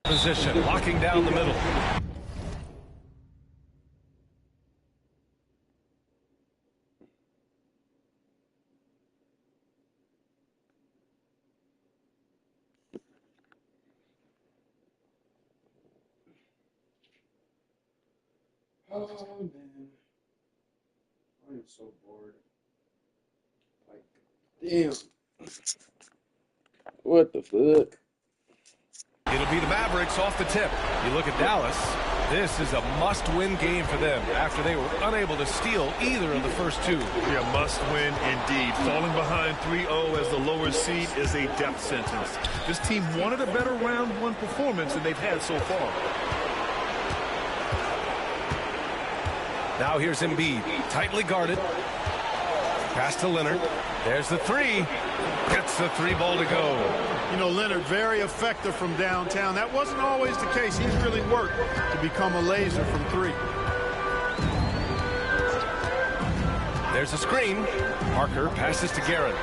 Position, locking down the middle. Oh man, I am so bored. Like, damn. What the fuck? It'll be the Mavericks off the tip. You look at Dallas. This is a must-win game for them after they were unable to steal either of the first two. Yeah, must-win indeed. Falling behind 3-0 as the lower seed is a death sentence. This team wanted a better round one performance than they've had so far. Now here's Embiid, tightly guarded. Pass to Leonard. There's the three. Gets the three ball to go. You know, Leonard, very effective from downtown. That wasn't always the case. He's really worked to become a laser from three. There's a screen. Parker passes to Guerin.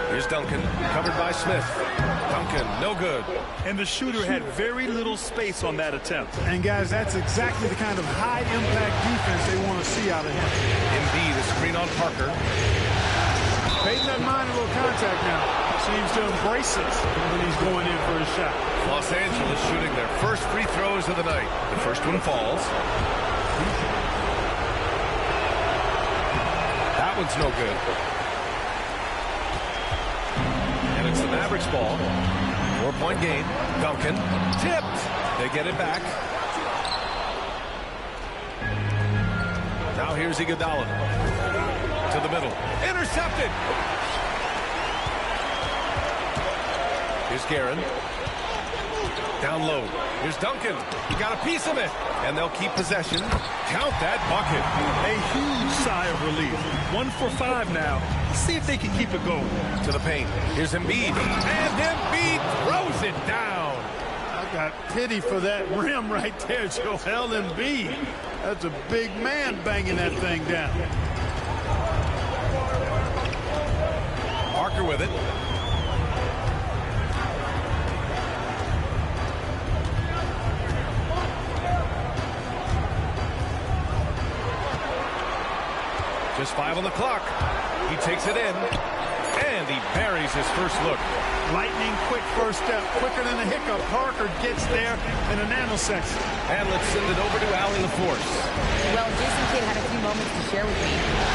Here's Duncan, covered by Smith. Duncan, no good. And the shooter had very little space on that attempt. And, guys, that's exactly the kind of high-impact defense they want to see out of him. Embiid, a screen on Parker. Payton doesn't mind a little contact now. Seems to embrace it when he's going in for his shot. Los Angeles shooting their first free throws of the night. The first one falls. That one's no good. And it's the Mavericks ball. 4-point game. Duncan tipped. They get it back. Now here's Iguodala. To the middle. Intercepted. Here's Guerin. Down low. Here's Duncan. He got a piece of it. And they'll keep possession. Count that bucket. A huge sigh of relief. 1 for 5 now. Let's see if they can keep it going. To the paint. Here's Embiid. And Embiid throws it down. I got pity for that rim right there, Joel Embiid. That's a big man banging that thing down. Parker with it. Just 5 on the clock. He takes it in. And he buries his first look. Lightning quick first step. Quicker than a hiccup. Parker gets there in a nanosecond. And let's send it over to Allie LaForce. Well, Jason Kidd had a few moments to share with me.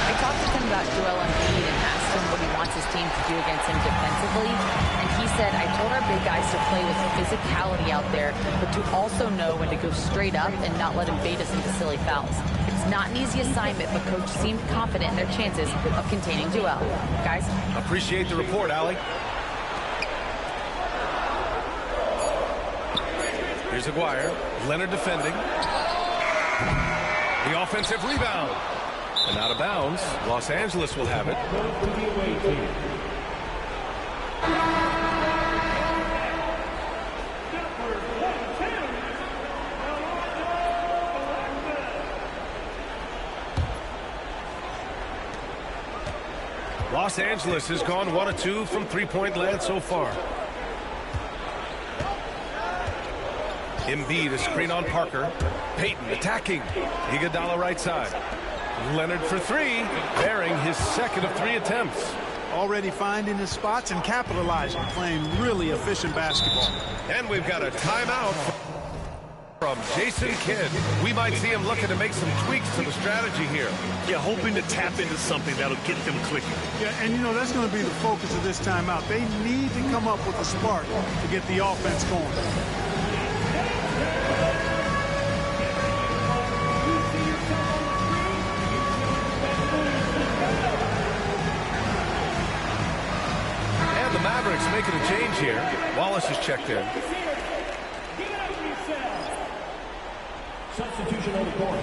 I talked to him about Joel Embiid and asked him what he wants his team to do against him defensively. And he said, I told our big guys to play with physicality out there, but to also know when to go straight up and not let him bait us into silly fouls. It's not an easy assignment, but Coach seemed confident in their chances of containing Joel. Guys? Appreciate the report, Allie. Here's Aguirre. Leonard defending. The offensive rebound. And out of bounds. Los Angeles will have it. Los Angeles has gone 1 of 2 from three-point land so far. Embiid, a screen on Parker. Payton attacking. Iguodala right side. Leonard for three, bearing his second of 3 attempts. Already finding his spots and capitalizing, playing really efficient basketball. And we've got a timeout from Jason Kidd. We might see him looking to make some tweaks to the strategy here. Yeah, hoping to tap into something that'll get them clicking. Yeah, and you know, that's going to be the focus of this timeout. They need to come up with a spark to get the offense going. The Mavericks making a change here. Wallace is checked in. Substitution on the court.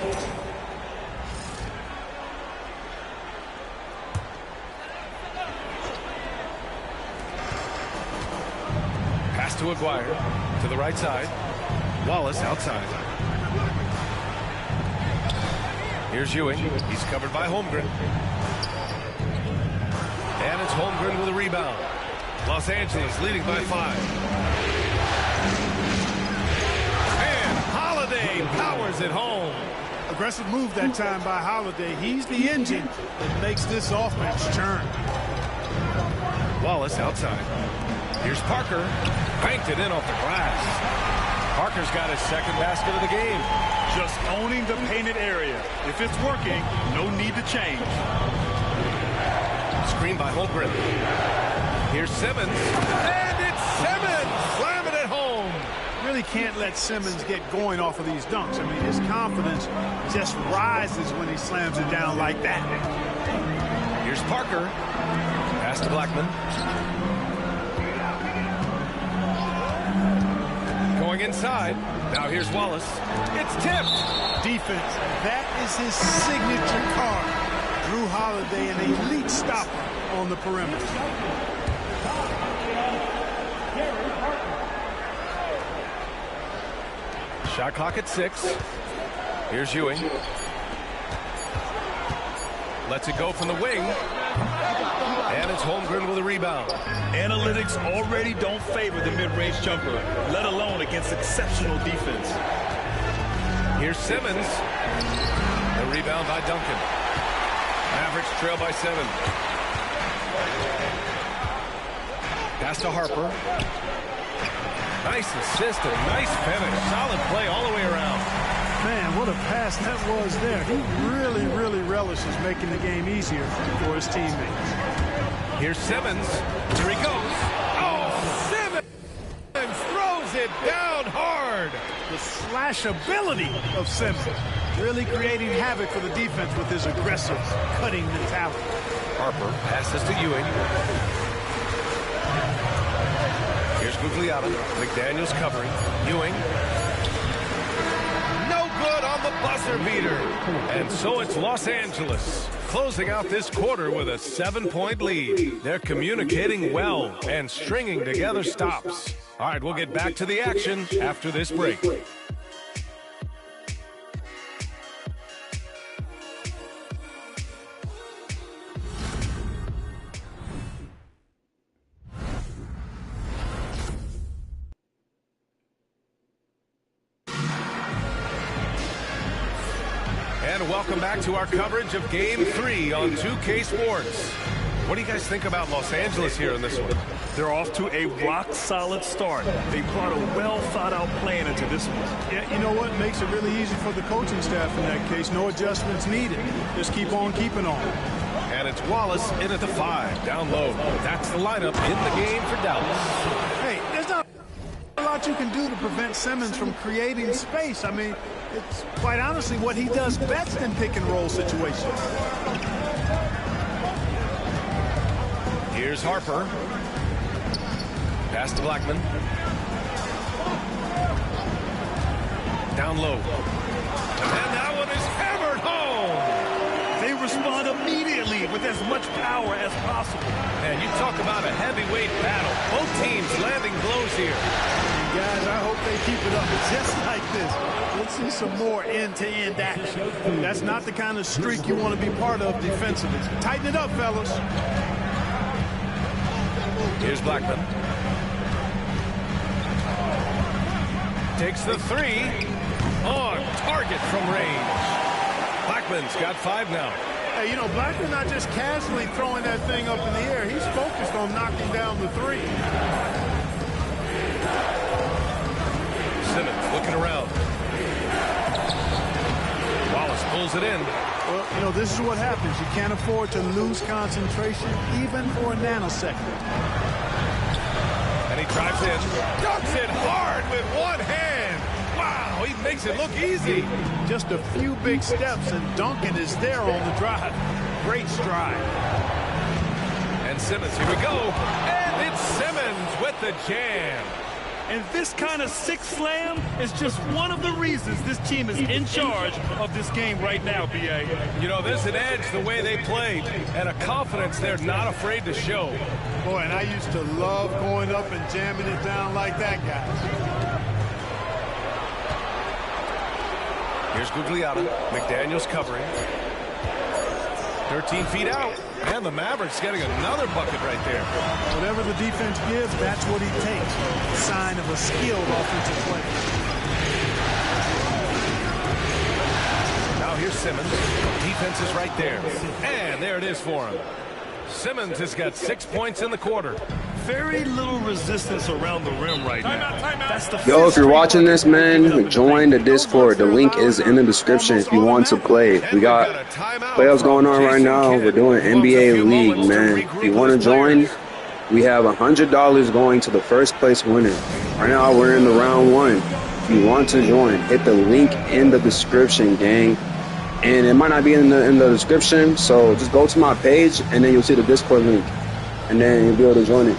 Pass to Aguirre to the right side. Wallace outside. Here's Ewing. He's covered by Holmgren. And it's Holmgren with a rebound. Los Angeles leading by 5. And Holiday powers it home. Aggressive move that time by Holiday. He's the engine that makes this offense churn. Wallace outside. Here's Parker. Banked it in off the glass. Parker's got his second basket of the game. Just owning the painted area. If it's working, no need to change. Screen by Holmgren. Here's Simmons. And it's Simmons! Slamming it home. Really can't let Simmons get going off of these dunks. I mean, his confidence just rises when he slams it down like that. Here's Parker. Pass to Blackman. Going inside. Now here's Wallace. It's tipped. Defense. That is his signature card. Drew Holiday, an elite stopper on the perimeter. Shot clock at 6. Here's Ewing. Lets it go from the wing. And it's Holmgren with a rebound. Analytics already don't favor the mid-range jumper, let alone against exceptional defense. Here's Simmons. The rebound by Duncan. Mavericks trail by 7. Pass to Harper. Nice assist and nice finish. Solid play all the way around. Man, what a pass that was there. He really relishes making the game easier for his teammates. Here's Simmons. Here he goes. Oh, Simmons throws it down hard. The slash ability of Simmons, really creating havoc for the defense with his aggressive cutting mentality. Harper passes to Ewing. Here's Gugliotta. McDaniels covering. Ewing. No good on the buzzer beater. And so it's Los Angeles closing out this quarter with a 7-point lead. They're communicating well and stringing together stops. All right, we'll get back to the action after this break. And welcome back to our coverage of Game 3 on 2K Sports. What do you guys think about Los Angeles here in this one? They're off to a rock-solid start. They brought a well-thought-out plan into this one. Yeah, you know what? Makes it really easy for the coaching staff in that case. No adjustments needed. Just keep on keeping on. And it's Wallace in at the 5, down low. That's the lineup in the game for Dallas. Hey, there's not a lot you can do to prevent Simmons from creating space. I mean, it's quite honestly what he does best in pick-and-roll situations. Here's Harper. Pass to Blackman. Down low. And that one is hammered home. They respond immediately with as much power as possible. And you talk about a heavyweight battle. Both teams landing blows here. Guys, I hope they keep it up just like this. Let's see some more end-to-end action. That's not the kind of streak you want to be part of defensively. Tighten it up, fellas. Here's Blackman. Takes the 3. On target from range. Blackman's got 5 now. Hey, you know, Blackman not just casually throwing that thing up in the air. He's focused on knocking down the 3. Simmons looking around. Wallace pulls it in. Well, you know, this is what happens. You can't afford to lose concentration even for a nanosecond. And he drives in. Dunks it hard with one hand. Wow, he makes it look easy. Just a few big steps, and Duncan is there on the drive. Great stride. And Simmons, here we go. And it's Simmons with the jam. And this kind of six slam is just one of the reasons this team is in charge of this game right now, B.A. You know, there's an edge the way they played and a confidence they're not afraid to show. Boy, and I used to love going up and jamming it down like that, guys. Here's Gugliotta. McDaniels covering. 13 feet out. And the Mavericks getting another bucket right there. Whatever the defense gives, that's what he takes. A sign of a skilled offensive player. Now here's Simmons. Defense is right there. And there it is for him. Simmons has got 6 points in the quarter. Very little resistance around the rim right now. That's the Yo, if you're watching this, man, join the Discord. The link is in the description if you want to play. We got playoffs going on right now. We're doing NBA League, man. If you want to join, we have $100 going to the first place winner. Right now, we're in the round 1. If you want to join, hit the link in the description, gang. And it might not be in the description, so just go to my page, and then you'll see the Discord link. And then you'll be able to join it.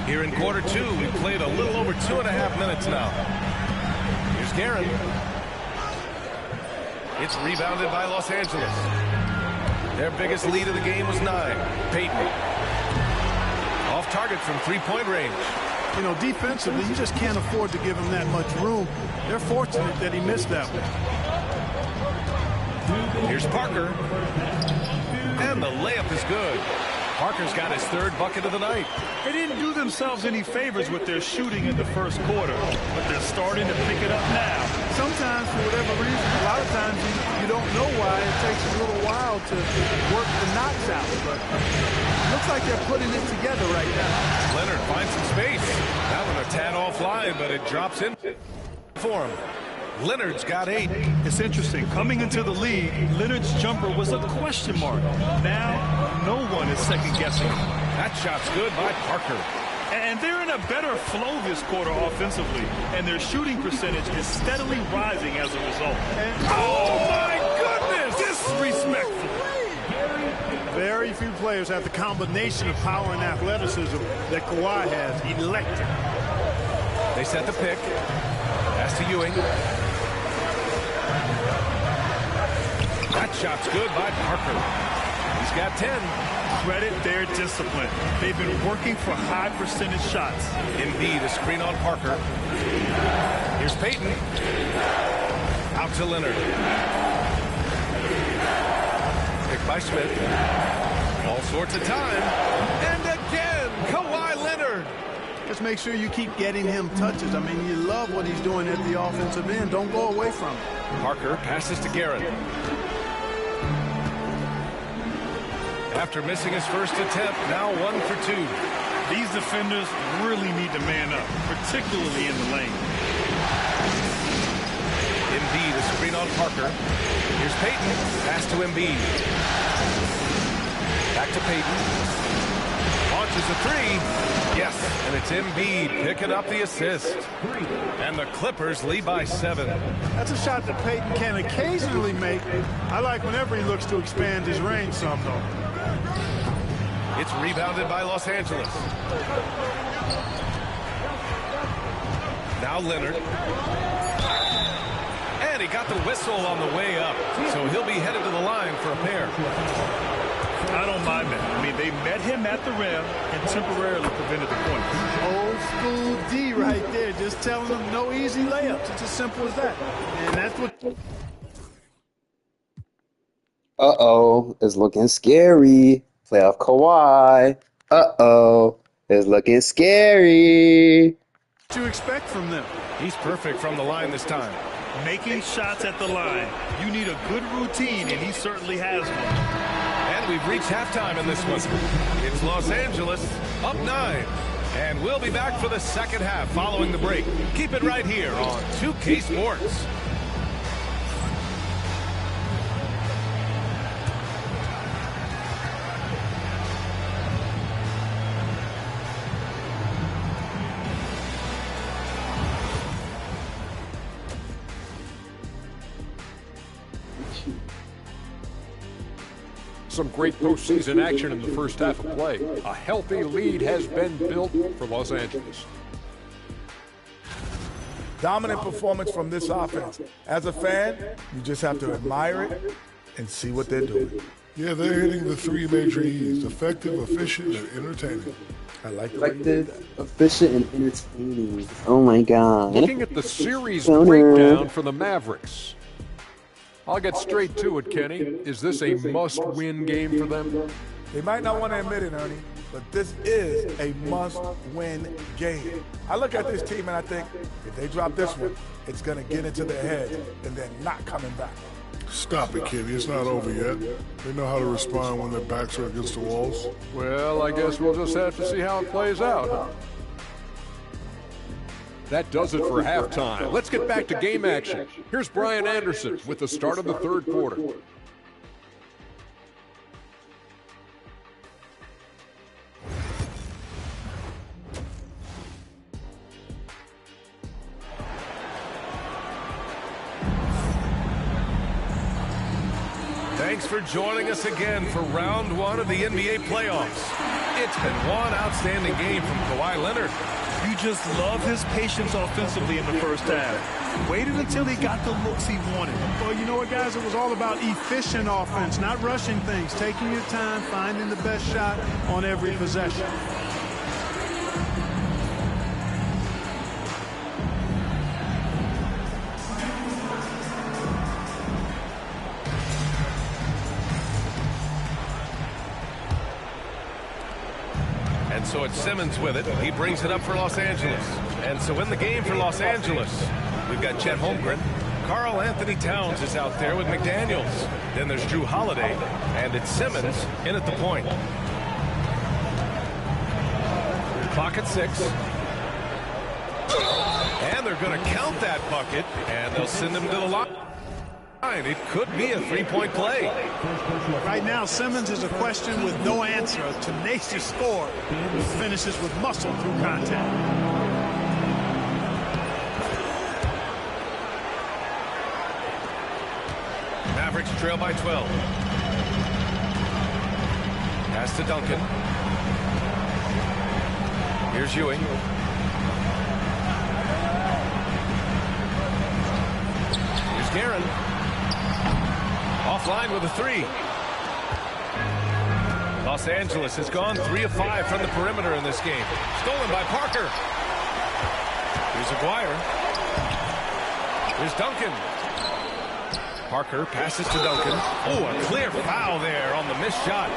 Here in quarter 2, we played a little over 2.5 minutes now. Here's Guerin. It's rebounded by Los Angeles. Their biggest lead of the game was 9. Payton. Off target from three-point range. You know, defensively, you just can't afford to give him that much room. They're fortunate that he missed that one. Here's Parker. And the layup is good. Parker's got his 3rd bucket of the night. They didn't do themselves any favors with their shooting in the first quarter, but they're starting to pick it up now. Sometimes, for whatever reason, a lot of times you don't know why. It takes a little while to work the knocks out, but it looks like they're putting it together right now. Leonard finds some space. That one a tad offline, but it drops in for him. Leonard's got 8. It's interesting. Coming into the league, Leonard's jumper was a question mark. Now, no one is second-guessing. That shot's good by Parker. And they're in a better flow this quarter offensively, and their shooting percentage is steadily rising as a result. And, oh, my goodness! Disrespectful. Very few players have the combination of power and athleticism that Kawhi has. Electric. They set the pick. Pass to Ewing. That shot's good by Parker. He's got 10. Credit their discipline. They've been working for high percentage shots. Embiid, a screen on Parker. Here's Payton. Out to Leonard. Picked by Smith. All sorts of time. And again, Kawhi Leonard. Just make sure you keep getting him touches. I mean, you love what he's doing at the offensive end. Don't go away from it. Parker passes to Guerin. After missing his first attempt, now 1 for 2. These defenders really need to man up, particularly in the lane. Embiid, a screen on Parker. Here's Payton. Pass to Embiid. Back to Payton. Launches a 3. Yes, and it's Embiid picking up the assist. And the Clippers lead by 7. That's a shot that Payton can occasionally make. I like whenever he looks to expand his range some, though. It's rebounded by Los Angeles. Now Leonard. And he got the whistle on the way up. So he'll be headed to the line for a pair. I don't mind that. I mean, they met him at the rim and temporarily prevented the points. Old school D right there. Just telling them no easy layups. It's as simple as that. And that's what... Uh-oh, it's looking scary. Playoff Kawhi. Uh-oh, it's looking scary. What you expect from them? He's perfect from the line this time. Making shots at the line. You need a good routine, and he certainly has one. And we've reached halftime in this one. It's Los Angeles up 9. And we'll be back for the second half following the break. Keep it right here on 2K Sports. some great postseason action in the first half of play. A healthy lead has been built for Los Angeles. Dominant performance from this offense. As a fan, you just have to admire it and see what they're doing. Yeah, they're hitting the three major E's: effective, efficient, and entertaining. I like the Effective, efficient, and entertaining. Oh my God. Looking at the series breakdown for the Mavericks. I'll get straight to it, Kenny. Is this a must-win game for them? They might not want to admit it, Ernie, but this is a must-win game. I look at this team and I think, if they drop this one, it's going to get into their heads and they're not coming back. Stop it, Kenny. It's not over yet. They know how to respond when their backs are against the walls. Well, I guess we'll just have to see how it plays out, huh? That does it for halftime. Let's get back to game action. Here's Brian Anderson with the start of the third quarter. Thanks for joining us again for round one of the NBA playoffs. It's been one outstanding game from Kawhi Leonard. You just love his patience offensively in the first half. Waited until he got the looks he wanted. Well, you know what, guys? It was all about efficient offense, not rushing things, taking your time, finding the best shot on every possession. And so it's Simmons with it. He brings it up for Los Angeles. And so in the game for Los Angeles, we've got Chet Holmgren. Karl Anthony Towns is out there with McDaniels. Then there's Jrue Holiday. And it's Simmons in at the point. Clock at 6. And they're going to count that bucket. And they'll send him to the line. It could be a three-point play. Right now, Simmons is a question with no answer. A tenacious scorer who finishes with muscle through contact. Mavericks trail by 12. Pass to Duncan. Here's Ewing. Here's Guerin. Offline with a three. Los Angeles has gone 3 of 5 from the perimeter in this game. Stolen by Parker. Here's Aguirre. Here's Duncan. Parker passes to Duncan. Oh, a clear foul there on the missed shot.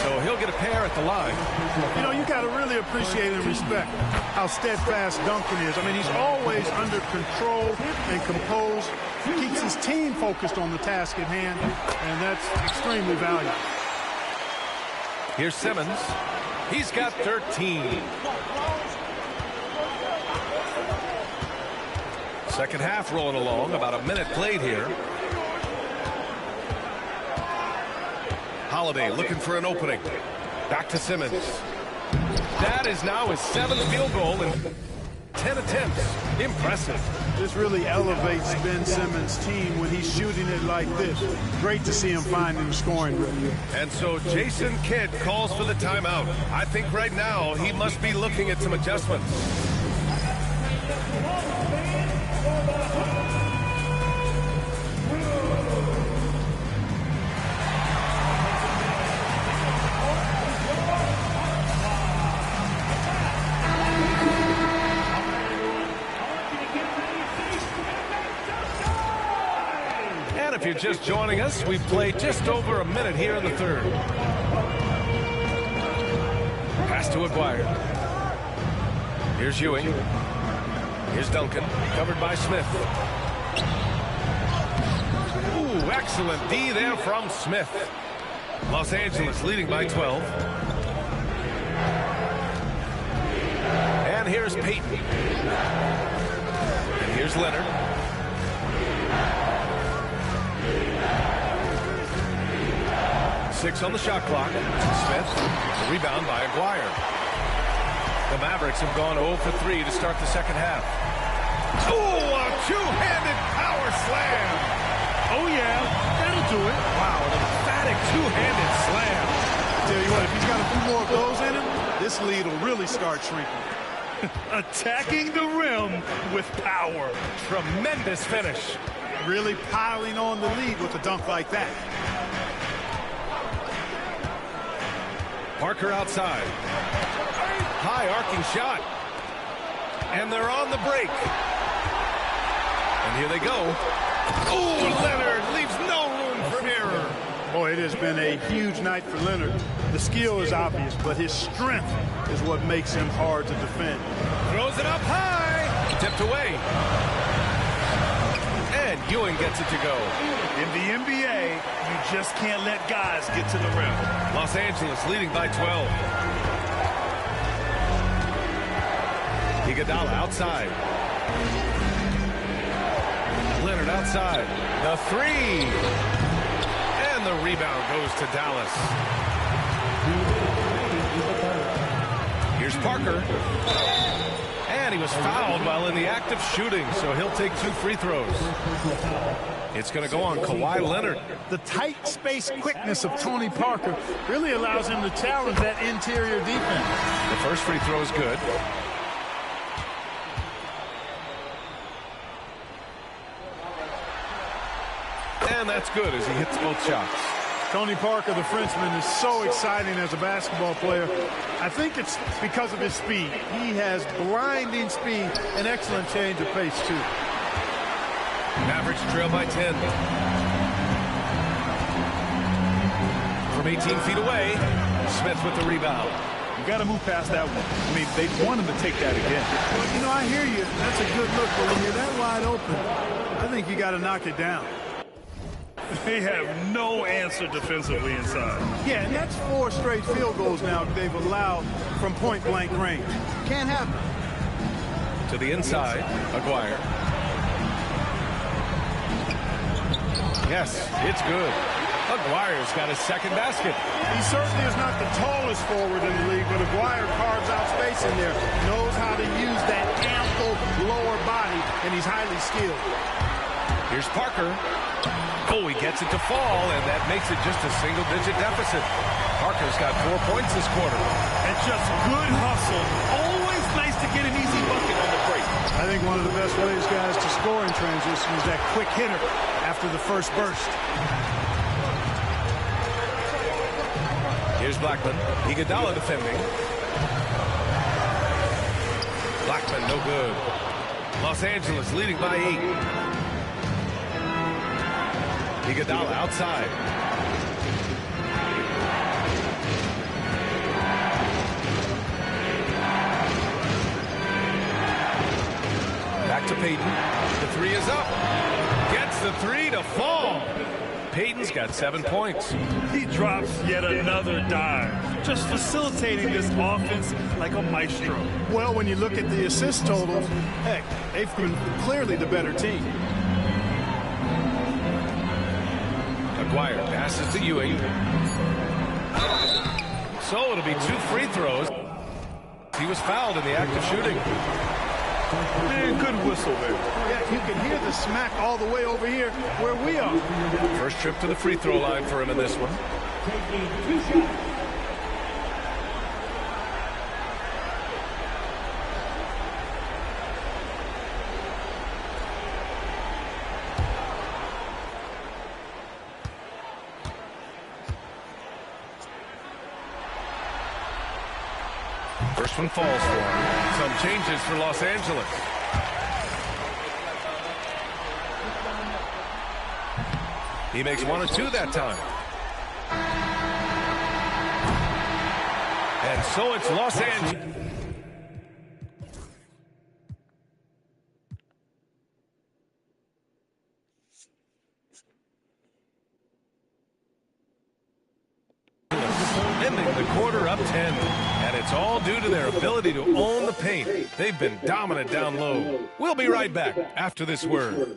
So he'll get a pair at the line. You know, you got to really appreciate and respect how steadfast Duncan is. I mean, he's always under control and composed. Keeps his team focused on the task at hand, and that's extremely valuable. Here's Simmons. He's got 13. Second half rolling along. About a minute played here. Holiday looking for an opening. Back to Simmons. That is now his 7th field goal in 10 attempts. Impressive. This really elevates Ben Simmons' team when he's shooting it like this. Great to see him finding the scoring rhythm. And so Jason Kidd calls for the timeout. I think right now he must be looking at some adjustments. If you're just joining us, we've played just over a minute here in the third. Pass to Aguirre. Here's Ewing. Here's Duncan, covered by Smith. Ooh, excellent D there from Smith. Los Angeles leading by 12. And here's Payton. And here's Leonard. 6 on the shot clock. Smith, rebound by Aguirre. The Mavericks have gone 0 for 3 to start the second half. Oh, a two-handed power slam. Oh, yeah, that'll do it. Wow, an dramatic two-handed slam. Tell you what, if he's got a few more of those in him, this lead will really start shrinking. Attacking the rim with power. Tremendous finish. Really piling on the lead with a dunk like that. Parker outside. High arcing shot. And they're on the break. And here they go. Oh, Leonard leaves no room for error. Boy, it has been a huge night for Leonard. The skill is obvious, but his strength is what makes him hard to defend. Throws it up high. Tipped away. And Ewing gets it to go. In the NBA, you just can't let guys get to the rim. Los Angeles leading by 12. Iguodala outside. Leonard outside. The three. And the rebound goes to Dallas. Here's Parker. And he was fouled while in the act of shooting, so he'll take 2 free throws. It's going to go on Kawhi Leonard. The tight space quickness of Tony Parker really allows him to challenge that interior defense. The first free throw is good. And that's good as he hits both shots. Tony Parker, the Frenchman, is so exciting as a basketball player. I think it's because of his speed. He has blinding speed and excellent change of pace, too. Mavericks trail by 10. From 18 feet away, Smith with the rebound. You got to move past that one. I mean, they want him to take that again. Well, you know, I hear you. That's a good look, but when you're that wide open, I think you got to knock it down. They have no answer defensively inside. Yeah, and that's 4 straight field goals now they've allowed from point-blank range. Can't happen. To the inside, Aguirre. Yes, it's good. Aguirre's got his second basket. He certainly is not the tallest forward in the league, but Aguirre carves out space in there, knows how to use that ample lower body, and he's highly skilled. Here's Parker. Oh, he gets it to fall, and that makes it just a single-digit deficit. Parker's got 4 points this quarter. And just good hustle. Always nice to get an easy bucket on the break. I think one of the best ways, guys, to score in transition is that quick hitter after the first burst. Here's Blackman. Iguodala defending. Blackman, no good. Los Angeles leading by 8. Iguodala outside. Back to Payton. The three is up. Gets the three to fall. Payton's got 7 points. He drops yet another dive. Just facilitating this offense like a maestro. Well, when you look at the assist totals, heck, they've been clearly the better team. Aguirre passes to Ewing. So it'll be 2 free throws. He was fouled in the act of shooting. Man, good whistle there. Yeah, you can hear the smack all the way over here where we are. First trip to the free throw line for him in this one. First one falls for him. Some changes for Los Angeles. He makes 1 of 2 that time. And so it's Los Angeles. Ending the quarter up 10. And it's all due to their ability to own the paint. They've been dominant down low. We'll be right back after this word.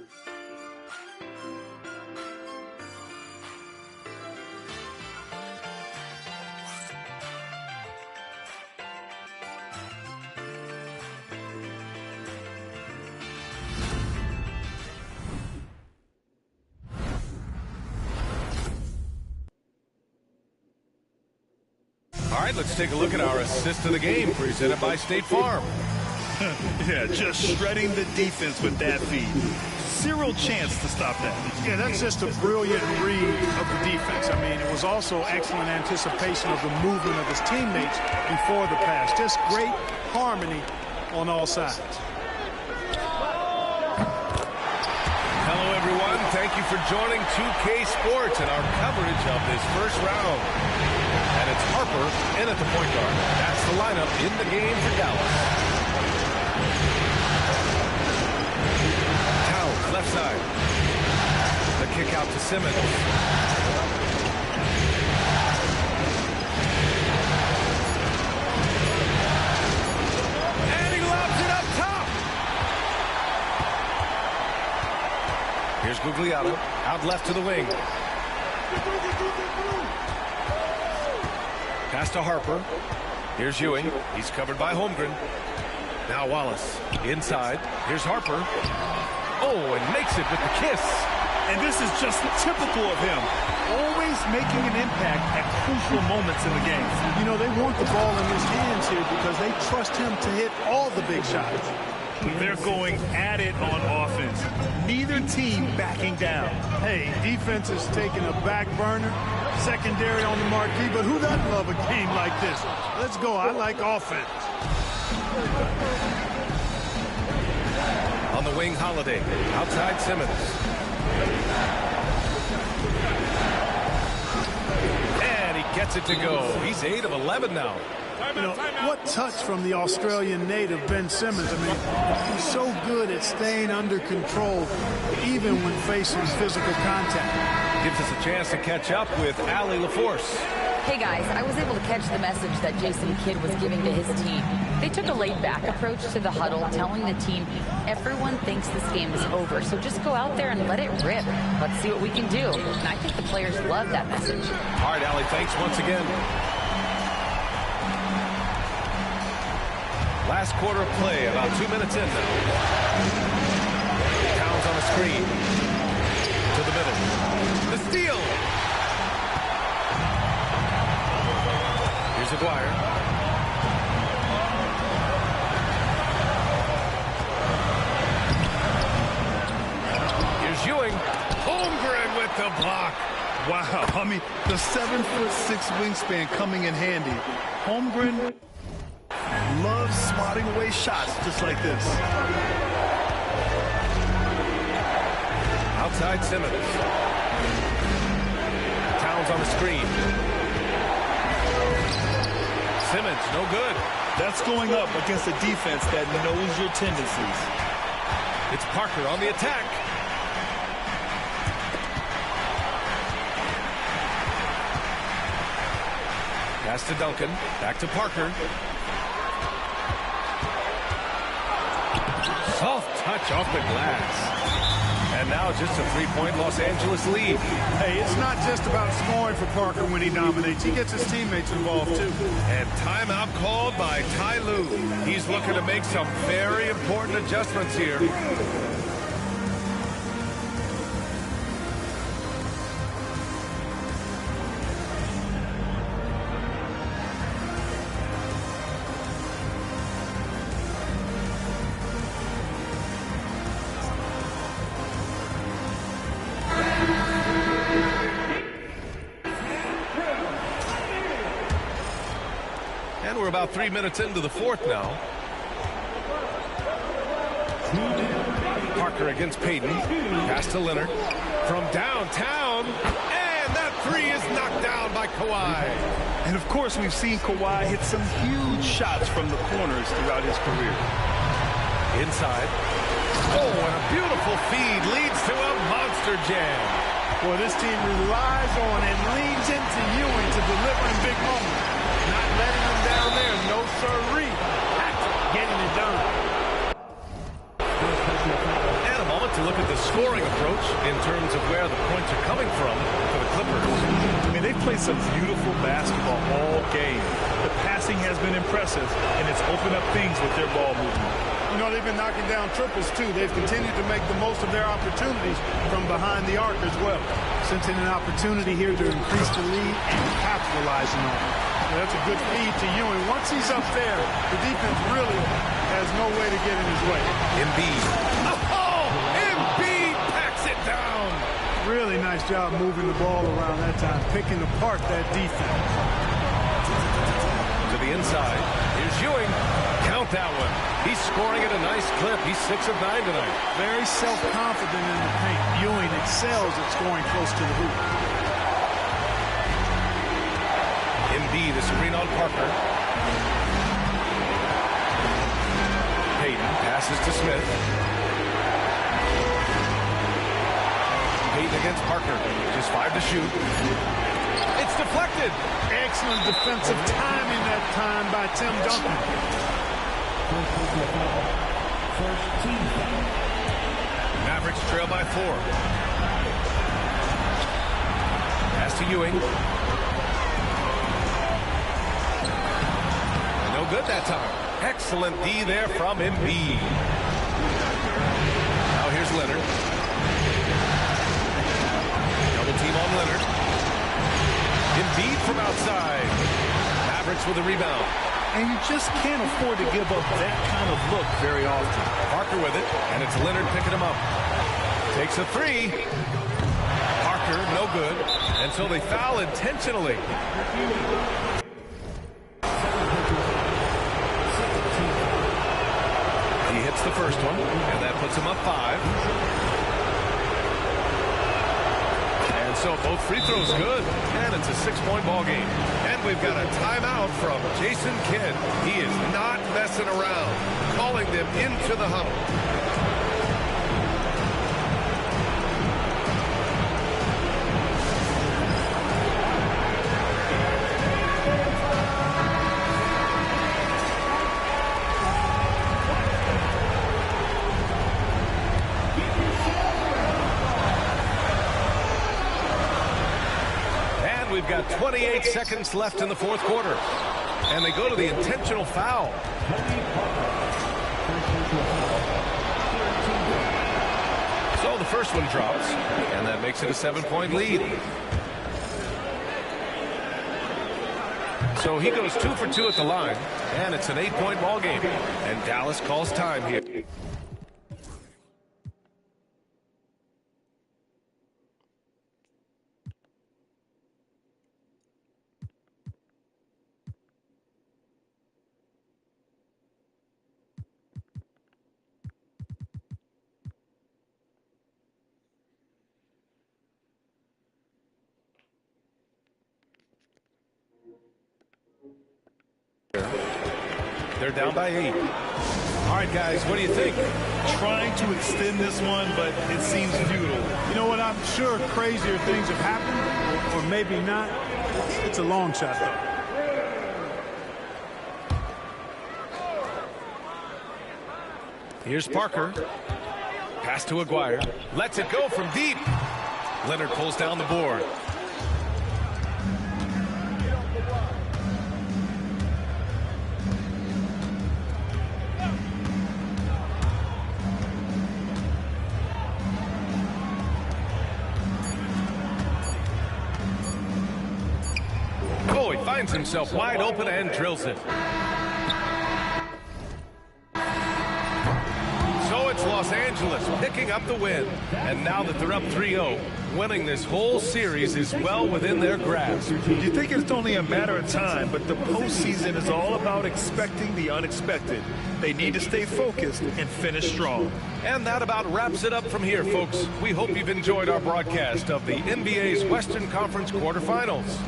right, let's take a look at our assist of the game presented by State Farm. Yeah, just shredding the defense with that feed. Zero chance to stop that. Yeah, that's just a brilliant read of the defense. I mean, it was also excellent anticipation of the movement of his teammates before the pass. Just great harmony on all sides. Hello, everyone. Thank you for joining 2K Sports and our coverage of this first round. And it's Harper in at the point guard. That's the lineup in the game for Dallas. Left side. The kick out to Simmons. And he lobs it up top. Here's Gugliotta. Out left to the wing. Pass to Harper. Here's Ewing. He's covered by Holmgren. Now Wallace. Inside. Here's Harper. Oh, and makes it with the kiss. And this is just typical of him. Always making an impact at crucial moments in the game. You know, they want the ball in his hands here because they trust him to hit all the big shots. They're going at it on offense. Neither team backing down. Hey, defense is taking a back burner, secondary on the marquee, but who doesn't love a game like this? Let's go. I like offense. On the wing, Holiday. Outside, Simmons. And he gets it to go. He's 8 of 11 now. You know, what touch from the Australian native, Ben Simmons. I mean, he's so good at staying under control, even when facing physical contact. Gives us a chance to catch up with Allie LaForce. Hey guys, I was able to catch the message that Jason Kidd was giving to his team. They took a laid-back approach to the huddle, telling the team, everyone thinks this game is over, so just go out there and let it rip. Let's see what we can do. And I think the players love that message. All right, Allie, thanks once again. Last quarter of play, about 2 minutes in now. Towns on the screen. To the middle. The steal! Here's Aguirre. Here's Ewing. Holmgren with the block. Wow, I mean, the 7'6" wingspan coming in handy. Holmgren loves swatting away shots just like this. Outside Simmons. Towns on the screen. Simmons, no good. That's going up against a defense that knows your tendencies. It's Parker on the attack. Pass to Duncan. Back to Parker. Soft touch off the glass. And now just a three-point Los Angeles lead. Hey, it's not just about scoring for Parker when he dominates. He gets his teammates involved, too. And timeout called by Ty Lue. He's looking to make some very important adjustments here. We're about 3 minutes into the fourth now. Parker against Payton. Pass to Leonard. From downtown. And that three is knocked down by Kawhi. And of course, we've seen Kawhi hit some huge shots from the corners throughout his career. Inside. Oh, and a beautiful feed leads to a monster jam. Well, this team relies on and leans into Ewing to deliver in big moments. Not letting them down there, no sirree. Getting it done. And a moment to look at the scoring approach in terms of where the points are coming from for the Clippers. I mean, they've played some beautiful basketball all game. The passing has been impressive, and it's opened up things with their ball movement. You know, they've been knocking down triples, too. They've continued to make the most of their opportunities from behind the arc as well. Sensing an opportunity here to increase the lead and capitalizing on it. Yeah, that's a good feed to Ewing. Once he's up there, the defense really has no way to get in his way. Embiid. Oh, Embiid packs it down. Really nice job moving the ball around that time, picking apart that defense. To the inside. Here's Ewing. Count that one. He's scoring at a nice clip. He's 6 of 9 tonight. Very self-confident in the paint. Ewing excels at scoring close to the hoop. Embiid, the screen on Parker. Payton passes to Smith. Payton against Parker. Just 5 to shoot. It's deflected. Excellent defensive timing that time by Tim Duncan. Mavericks trail by 4. Pass to Ewing. No good that time. Excellent D there from Embiid. Now here's Leonard. Double team on Leonard. Embiid from outside. Mavericks with a rebound. And you just can't afford to give up that kind of look very often. Parker with it, and it's Leonard picking him up. Takes a 3. Parker, no good. And so they foul intentionally. He hits the first one, and that puts him up 5. And so both free throws good, and it's a 6-point ball game. And we've got a timeout from Jason Kidd. He is not messing around, calling them into the huddle. We've got 28 seconds left in the fourth quarter. And they go to the intentional foul. So the first one drops, and that makes it a 7-point lead. So he goes 2 for 2 at the line, and it's an 8-point ball game. And Dallas calls time here. They're down by 8. All right, guys, what do you think? Trying to extend this one, but it seems futile. You know what? I'm sure crazier things have happened, or maybe not. It's a long shot, though. Here's Parker. Pass to Aguirre. Lets it go from deep. Leonard pulls down the board. Oh, he finds himself wide open and drills it. So it's Los Angeles picking up the win. And now that they're up 3-0, winning this whole series is well within their grasp. You think it's only a matter of time, but the postseason is all about expecting the unexpected. They need to stay focused and finish strong. And that about wraps it up from here, folks. We hope you've enjoyed our broadcast of the NBA's Western Conference quarterfinals.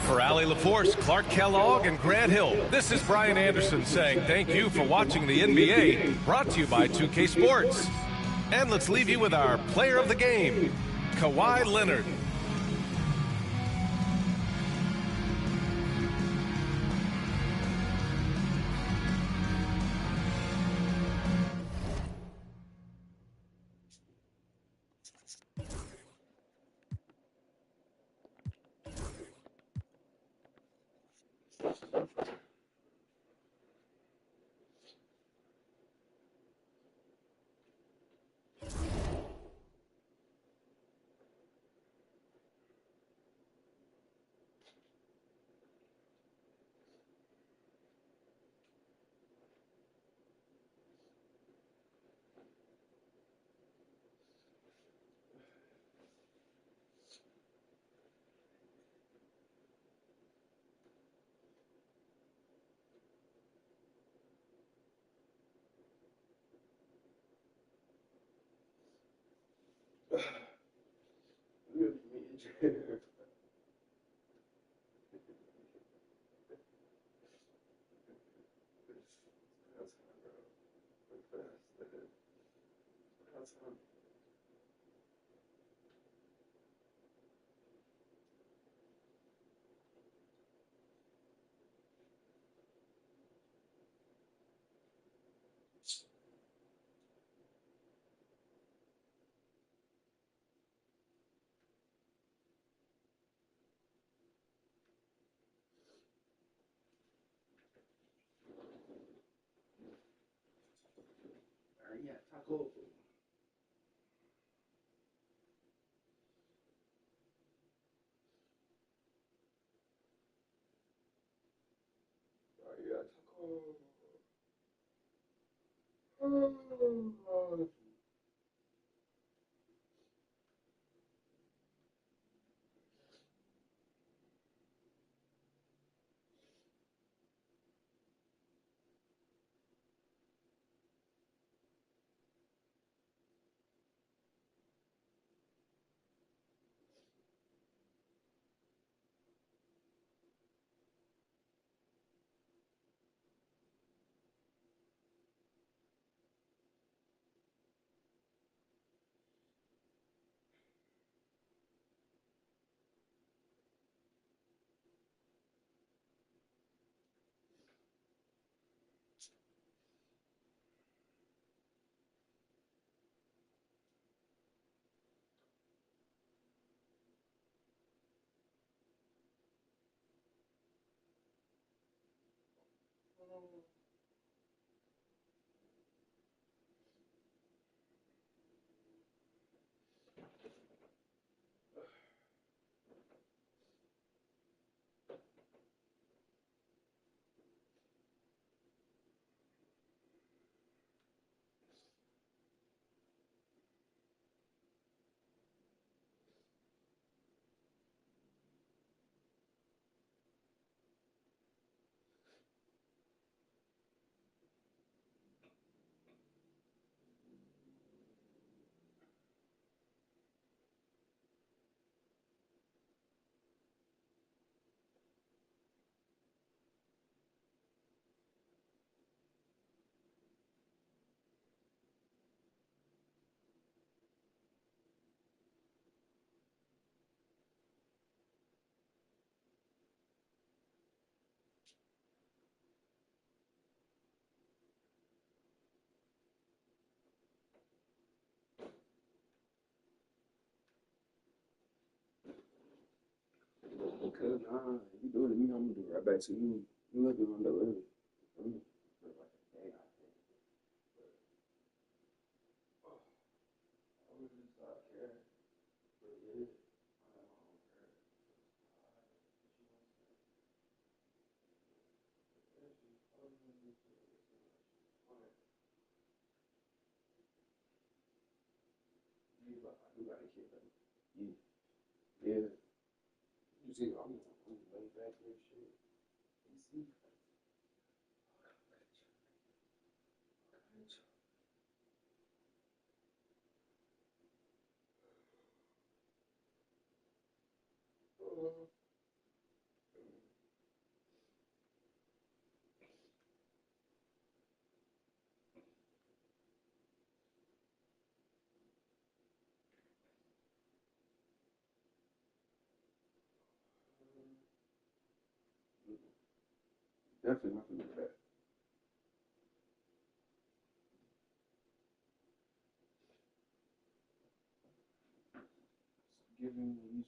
For Allie LaForce, Clark Kellogg, and Grant Hill, this is Brian Anderson saying thank you for watching the NBA, brought to you by 2K Sports. And let's leave you with our player of the game, Kawhi Leonard. Yeah, taco. Yeah, taco. Because nah, you do it to me, I'm gonna do it right back to you. You looking on the list. Yeah. You see, I'm way back here, shit. You see? Definitely not gonna do that. Giving easy.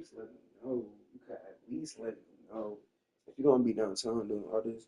least let me know. You could at least let me know. If you're gonna be downtown doing all this.